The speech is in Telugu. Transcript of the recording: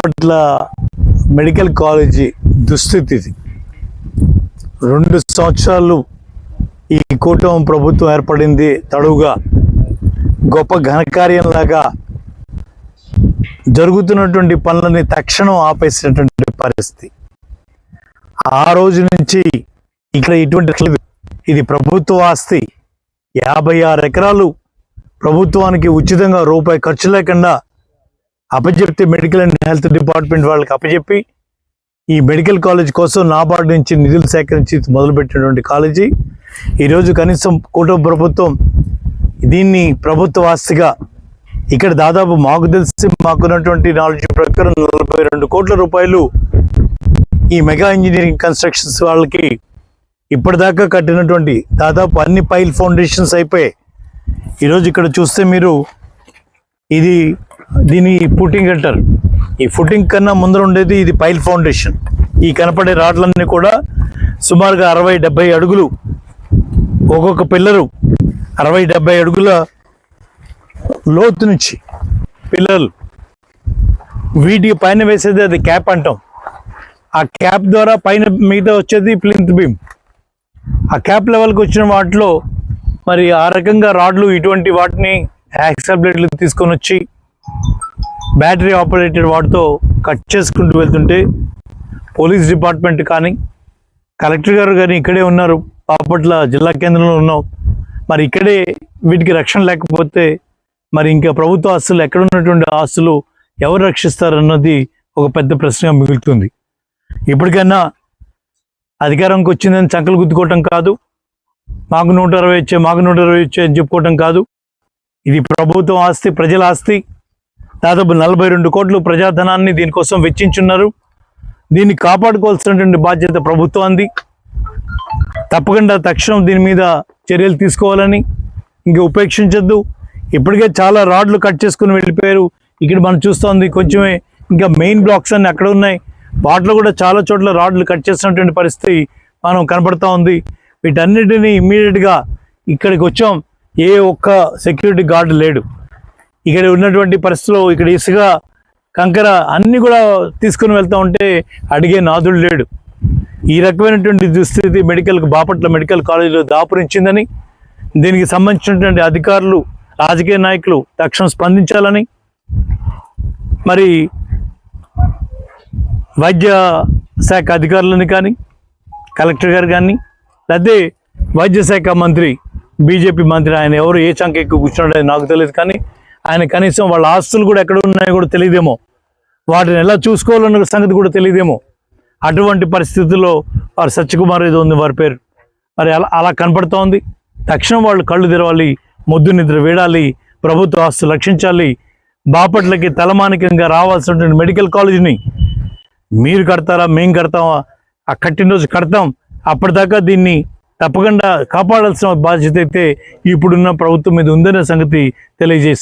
బాపట్ల మెడికల్ కాలేజీ దుస్థితి ఇది. 2 సంవత్సరాలు ఈ కూటమి ప్రభుత్వం ఏర్పడింది తడువుగా గొప్ప ఘనకార్యంలాగా జరుగుతున్నటువంటి పనులని తక్షణం ఆపేసినటువంటి పరిస్థితి. ఆ రోజు నుంచి ఇక్కడ ఇటువంటి ఇది ప్రభుత్వ ఆస్తి. 56 ఎకరాలు ప్రభుత్వానికి ఉచితంగా రూపాయి ఖర్చు లేకుండా అప్పచెప్తే మెడికల్ అండ్ హెల్త్ డిపార్ట్మెంట్ వాళ్ళకి అప్పచెప్పి ఈ మెడికల్ కాలేజ్ కోసం నాబార్డు నుంచి నిధులు సేకరించి మొదలుపెట్టినటువంటి కాలేజీ ఈరోజు కనీసం కూటమి ప్రభుత్వం దీన్ని ప్రభుత్వ ఆస్తిగా ఇక్కడ దాదాపు మాకు తెలిసి మాకున్నటువంటి నాలెడ్జ్ ప్రకారం 42 కోట్ల రూపాయలు ఈ మెగా ఇంజనీరింగ్ కన్స్ట్రక్షన్స్ వాళ్ళకి ఇప్పటిదాకా కట్టినటువంటి దాదాపు అన్ని పైల్ ఫౌండేషన్స్ అయిపోయాయి. ఈరోజు ఇక్కడ చూస్తే మీరు దీని ఫుటింగ్ అంటారు. ఈ ఫుటింగ్ కన్నా ముందర ఉండేది ఇది పైల్ ఫౌండేషన్. ఈ కనపడే రాడ్లన్నీ కూడా సుమారుగా 60-70 అడుగులు ఒక్కొక్క పిల్లరు 60-70 అడుగుల లోతు నుంచి పిల్లలు వీటి పైన వేసేది అది క్యాప్ అంటాం. ఆ క్యాప్ ద్వారా పైన మీద వచ్చేది ప్లింత్ బీమ్. ఆ క్యాప్ లెవెల్కి వచ్చిన వాటిలో మరి ఆ రకంగా రాడ్లు ఇటువంటి వాటిని యాక్సల్ బ్లేడ్లు తీసుకొని వచ్చి బ్యాటరీ ఆపరేటెడ్ వాటితో కట్ చేసుకుంటూ వెళ్తుంటే పోలీస్ డిపార్ట్మెంట్ కానీ కలెక్టర్ గారు కానీ ఇక్కడే ఉన్నారు, బాపట్ల జిల్లా కేంద్రంలో ఉన్నాం. మరి ఇక్కడే వీటికి రక్షణ లేకపోతే మరి ఇంకా ప్రభుత్వ ఆస్తులు ఎక్కడ ఉన్నటువంటి ఆస్తులు ఎవరు రక్షిస్తారన్నది ఒక పెద్ద ప్రశ్నగా మిగులుతుంది. ఇప్పటికైనా అధికారంకి వచ్చిందని చంకలు గుద్దుకోవటం కాదు, మాకు 160 ఇచ్చే మాకు 160 ఇచ్చే అని చెప్పుకోవటం కాదు. ఇది ప్రభుత్వం ఆస్తి, ప్రజల ఆస్తి. దాదాపు 42 కోట్లు ప్రజాధనాన్ని దీనికోసం వెచ్చించున్నారు. దీన్ని కాపాడుకోవాల్సినటువంటి బాధ్యత ప్రభుత్వానికి. తప్పకుండా తక్షణం దీని మీద చర్యలు తీసుకోవాలని, ఇంకా ఉపేక్షించద్దు. ఇప్పటికే చాలా రాడ్లు కట్ చేసుకుని వెళ్ళిపోయారు. ఇక్కడ మనం చూస్తోంది కొంచెమే, ఇంకా మెయిన్ బ్లాక్స్ అన్ని అక్కడ ఉన్నాయి. వాటిలో కూడా చాలా చోట్ల రాడ్లు కట్ చేసినటువంటి పరిస్థితి మనం కనపడతా ఉంది. వీటన్నిటినీ ఇమ్మీడియట్గా ఇక్కడికి వచ్చాం. ఏ ఒక్క సెక్యూరిటీ గార్డు లేడు. ఇక్కడ ఉన్నటువంటి పరిస్థితుల్లో ఇక్కడ ఇసుక కంకర అన్నీ కూడా తీసుకుని వెళ్తూ ఉంటే అడిగే నాదుడు లేడు. ఈ రకమైనటువంటి దుస్థితి బాపట్ల మెడికల్ కాలేజీలో దాపురించిందని, దీనికి సంబంధించినటువంటి అధికారులు, రాజకీయ నాయకులు తక్షణం స్పందించాలని, మరి వైద్య శాఖ అధికారులని కానీ కలెక్టర్ గారు కానీ లేకపోతే వైద్య శాఖ మంత్రి, బీజేపీ మంత్రి, ఆయన ఎవరు ఏ చంక ఎక్కువ కూర్చున్నాడో నాకు తెలియదు, కానీ ఆయన కనీసం వాళ్ళ ఆస్తులు కూడా ఎక్కడ ఉన్నాయో కూడా తెలియదేమో, వాటిని ఎలా చూసుకోవాలన్న సంగతి కూడా తెలియదేమో. అటువంటి పరిస్థితుల్లో వారు సత్యకుమార్ ఏదో ఉంది వారి పేరు, మరి అలా కనపడుతూ ఉంది. తక్షణం వాళ్ళు కళ్ళు తెరవాలి, మొద్దు నిద్ర వీడాలి, ప్రభుత్వ ఆస్తులు రక్షించాలి. బాపట్లకి తలమానికంగా రావాల్సినటువంటి మెడికల్ కాలేజీని మీరు కడతారా, మేము కడతామా, ఆ కట్టిన రోజు కడతాం. అప్పటిదాకా దీన్ని తప్పకుండా కాపాడాల్సిన బాధ్యత అయితే ఇప్పుడున్న ప్రభుత్వం మీద ఉందనే సంగతి తెలియజేస్తుంది.